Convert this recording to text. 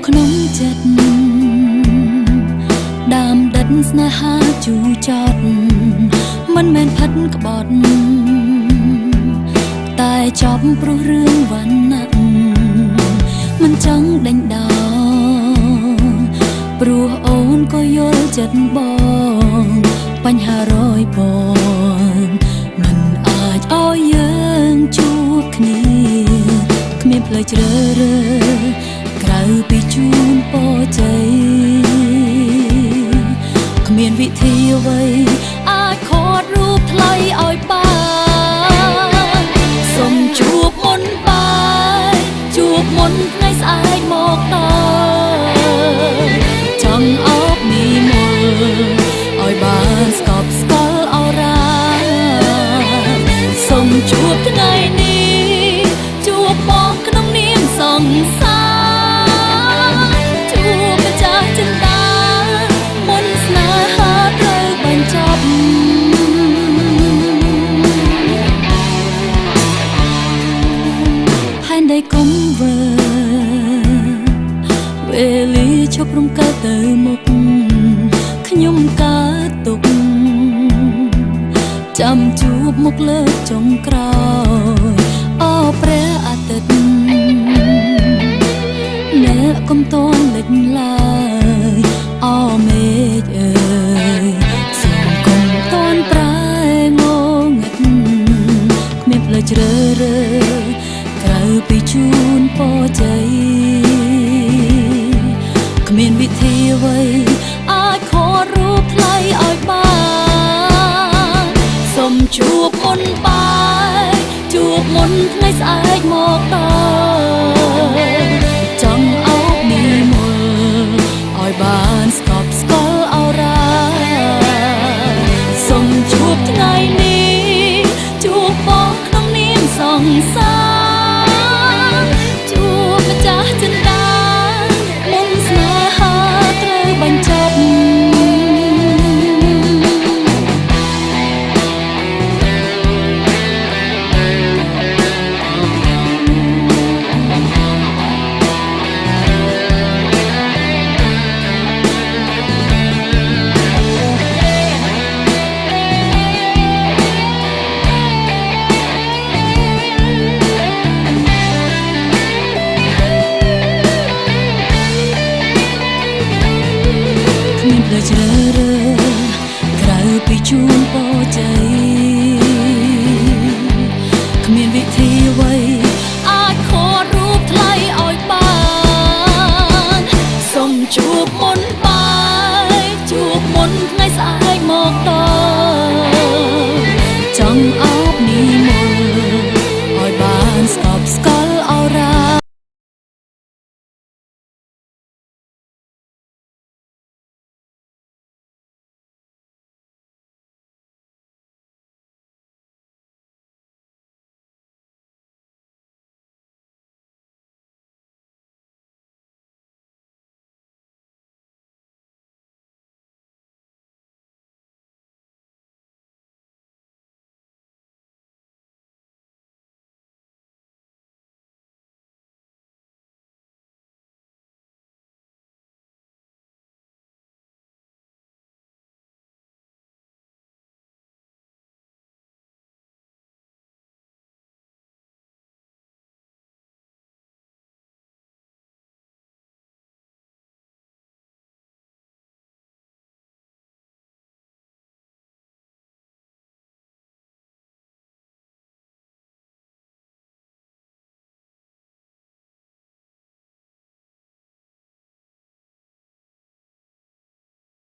ក្នុងចិត្តដើមដិតស្នេហាជូរចត់មិនមែនផិតក្បត់តែចប់ព្រោះរឿងវណ្ណៈមិនចង់ដេញដោលព្រោះអូនក៏យល់ចិត្តបងបញ្ហារយបងមិនអាចឲ្យយើងជួបគ្នាគ្មានផ្លូវជ្រើសរើសក្រៅពីជូនពរជ័យគ្មានវិធីអ្វីអាចខดរូបថ្លៃឲ្យបានសូមជួបមុនបាយជួបមុនថ្ងៃស្អែកមកតចង់អោបមីមុលឲ្យបានស្កប់ស្កល់អរ៉ាសូមជួបថ្ងៃនេះជួបបងក្នុងនាមសង្សារជួបម្ចាស់ចិន្តាមុនស្នេហាត្រូវបញ្ចប់ហើយដីគុំវើវេលាឈប់រំកើទៅមុខខ្ញុំកើតទុកចាំជួបមុខលើកចុងក្រោយអរព្រះអាទិត្យអ្នកកុំតន់លេចឡើយអរមេឃអើយសូមកុំតន់ប្រែងងឹតគ្មានផ្លូវជ្រើសរើសក្រៅពីជូនពរជ័យគ្មានវិធីអ្វីអាចខดរូបថ្លៃឲ្យបានសូមជួបមុនបាយជួបមុនថ្ងៃស្អែកមកតចង់អោបមីមុលឲ្យបានស្កប់ស្កល់អរ៉ាសូមជួបថ្ងៃនេះជួបបងក្នុងនាមសង្សារ